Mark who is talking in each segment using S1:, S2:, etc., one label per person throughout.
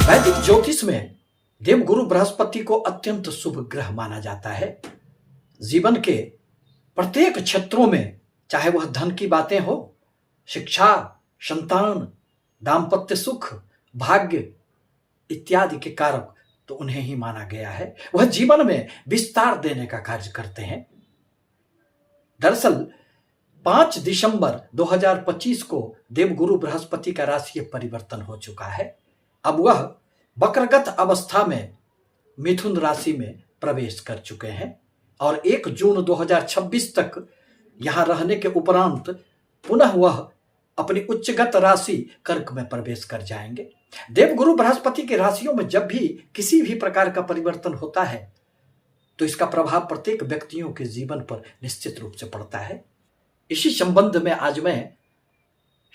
S1: वैदिक ज्योतिष में देवगुरु बृहस्पति को अत्यंत शुभ ग्रह माना जाता है। जीवन के प्रत्येक क्षेत्रों में, चाहे वह धन की बातें हो, शिक्षा, संतान, दाम्पत्य सुख, भाग्य इत्यादि के कारक तो उन्हें ही माना गया है। वह जीवन में विस्तार देने का कार्य करते हैं। दरअसल 5 दिसंबर 2025 को देवगुरु बृहस्पति का राशि परिवर्तन हो चुका है। अब वह वक्रगत अवस्था में मिथुन राशि में प्रवेश कर चुके हैं और 1 जून 2026 तक यहां रहने के उपरांत पुनः वह अपनी उच्चगत राशि कर्क में प्रवेश कर जाएंगे। देवगुरु बृहस्पति की राशियों में जब भी किसी भी प्रकार का परिवर्तन होता है तो इसका प्रभाव प्रत्येक व्यक्तियों के जीवन पर निश्चित रूप से पड़ता है। इसी संबंध में आज मैं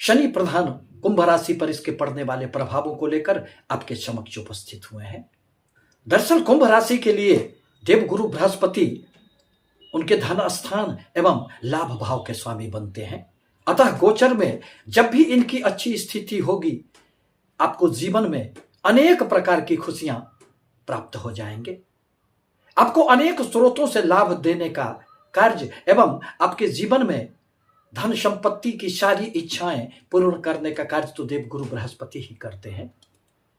S1: शनि प्रधान कुंभ राशि पर इसके पड़ने वाले प्रभावों को लेकर आपके समक्ष उपस्थित हुए हैं। दरअसल कुंभ राशि के लिए देवगुरु बृहस्पति उनके धन स्थान एवं लाभ भाव के स्वामी बनते हैं। अतः गोचर में जब भी इनकी अच्छी स्थिति होगी, आपको जीवन में अनेक प्रकार की खुशियां प्राप्त हो जाएंगे। आपको अनेक स्रोतों से लाभ देने का कार्य एवं आपके जीवन में धन संपत्ति की सारी इच्छाएं पूर्ण करने का कार्य तो देवगुरु बृहस्पति ही करते हैं।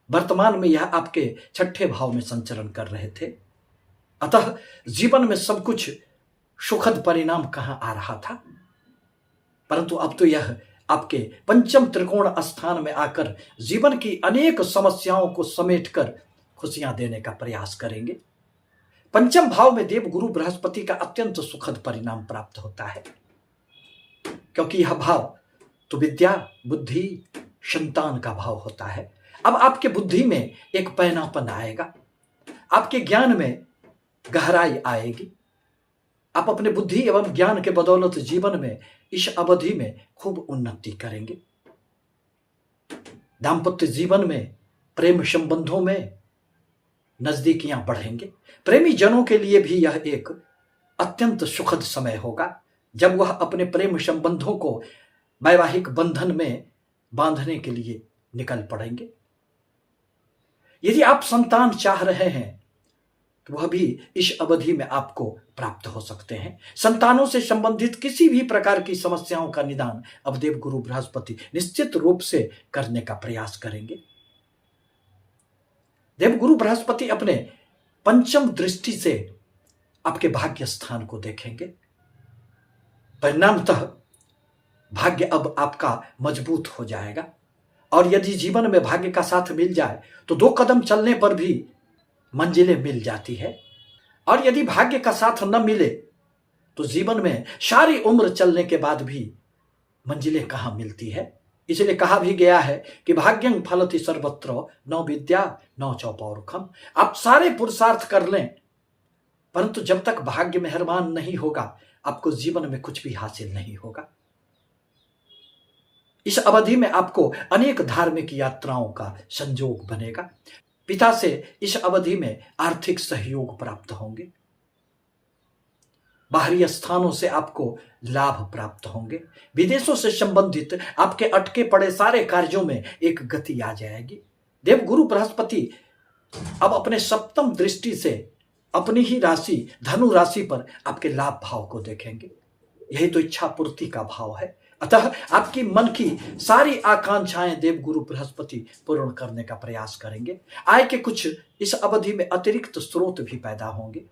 S1: वर्तमान में यह आपके 6ठे भाव में संचरण कर रहे थे। अतः जीवन में सब कुछ सुखद परिणाम कहां आ रहा था, परंतु अब तो यह आपके पंचम त्रिकोण स्थान में आकर जीवन की अनेक समस्याओं को समेटकर खुशियां देने का प्रयास करेंगे। पंचम भाव में देवगुरु बृहस्पति का अत्यंत सुखद परिणाम प्राप्त होता है, क्योंकि यह भाव तो विद्या, बुद्धि, संतान का भाव होता है। अब आपके बुद्धि में एक पैनापन आएगा, आपके ज्ञान में गहराई आएगी। आप अपने बुद्धि एवं ज्ञान के बदौलत जीवन में इस अवधि में खूब उन्नति करेंगे। दाम्पत्य जीवन में, प्रेम संबंधों में नजदीकियां बढ़ेंगे। प्रेमी जनों के लिए भी यह एक अत्यंत सुखद समय होगा, जब वह अपने प्रेम संबंधों को वैवाहिक बंधन में बांधने के लिए निकल पड़ेंगे। यदि आप संतान चाह रहे हैं तो वह भी इस अवधि में आपको प्राप्त हो सकते हैं। संतानों से संबंधित किसी भी प्रकार की समस्याओं का निदान अब देवगुरु बृहस्पति निश्चित रूप से करने का प्रयास करेंगे। देवगुरु बृहस्पति अपने पंचम दृष्टि से आपके भाग्य स्थान को देखेंगे। परिणामतः भाग्य अब आपका मजबूत हो जाएगा और यदि जीवन में भाग्य का साथ मिल जाए तो 2 कदम चलने पर भी मंजिलें मिल जाती है, और यदि भाग्य का साथ न मिले तो जीवन में सारी उम्र चलने के बाद भी मंजिलें कहां मिलती है। इसलिए कहा भी गया है कि भाग्यं फलति सर्वत्र न विद्या न च पौरुषम। आप सारे पुरुषार्थ कर लें, परंतु जब तक भाग्य मेहरबान नहीं होगा आपको जीवन में कुछ भी हासिल नहीं होगा। इस अवधि में आपको अनेक धार्मिक यात्राओं का संयोग बनेगा। पिता से इस अवधि में आर्थिक सहयोग प्राप्त होंगे। बाहरी स्थानों से आपको लाभ प्राप्त होंगे। विदेशों से संबंधित आपके अटके पड़े सारे कार्यों में एक गति आ जाएगी। देवगुरु बृहस्पति अब अपने सप्तम दृष्टि से अपनी ही राशि धनु राशि पर आपके लाभ भाव को देखेंगे। यही तो इच्छा पूर्ति का भाव है। अतः आपकी मन की सारी आकांक्षाएं देवगुरु बृहस्पति पूर्ण करने का प्रयास करेंगे। आय के कुछ इस अवधि में अतिरिक्त स्रोत भी पैदा होंगे।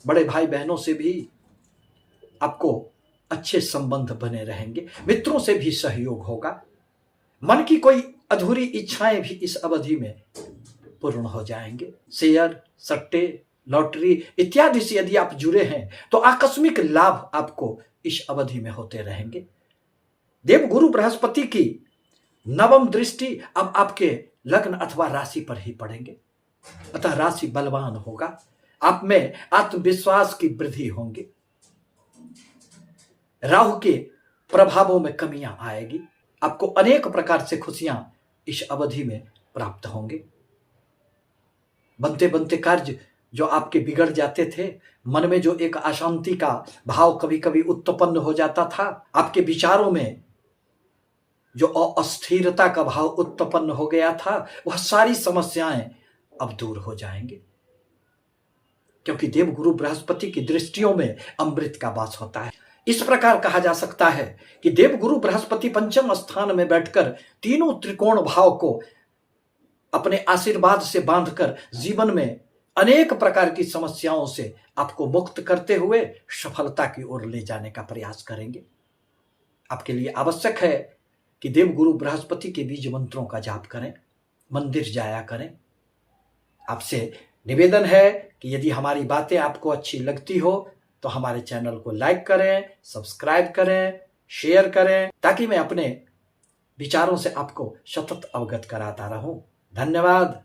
S1: बड़े भाई बहनों से भी आपको अच्छे संबंध बने रहेंगे। मित्रों से भी सहयोग होगा। मन की कोई अधूरी इच्छाएं भी इस अवधि में पूर्ण हो जाएंगे। शेयर, सट्टे, लॉटरी इत्यादि से यदि आप जुड़े हैं तो आकस्मिक लाभ आपको इस अवधि में होते रहेंगे। देवगुरु बृहस्पति की नवम दृष्टि अब आपके लग्न अथवा राशि पर ही पड़ेंगे। अतः राशि बलवान होगा। आप में आत्मविश्वास की वृद्धि होंगी। राहु के प्रभावों में कमियां आएगी। आपको अनेक प्रकार से खुशियां इस अवधि में प्राप्त होंगे। बनते बनते कार्य जो आपके बिगड़ जाते थे, मन में जो एक अशांति का भाव कभी कभी उत्पन्न हो जाता था, आपके विचारों में जो अस्थिरता का भाव उत्पन्न हो गया था, वह सारी समस्याएं अब दूर हो जाएंगे, क्योंकि देवगुरु बृहस्पति की दृष्टियों में अमृत का वास होता है। इस प्रकार कहा जा सकता है कि देवगुरु बृहस्पति पंचम स्थान में बैठकर तीनों त्रिकोण भाव को अपने आशीर्वाद से बांधकर जीवन में अनेक प्रकार की समस्याओं से आपको मुक्त करते हुए सफलता की ओर ले जाने का प्रयास करेंगे। आपके लिए आवश्यक है कि देवगुरु बृहस्पति के बीज मंत्रों का जाप करें, मंदिर जाया करें। आपसे निवेदन है कि यदि हमारी बातें आपको अच्छी लगती हो तो हमारे चैनल को लाइक करें, सब्सक्राइब करें, शेयर करें, ताकि मैं अपने विचारों से आपको सतत अवगत कराता रहूं। धन्यवाद।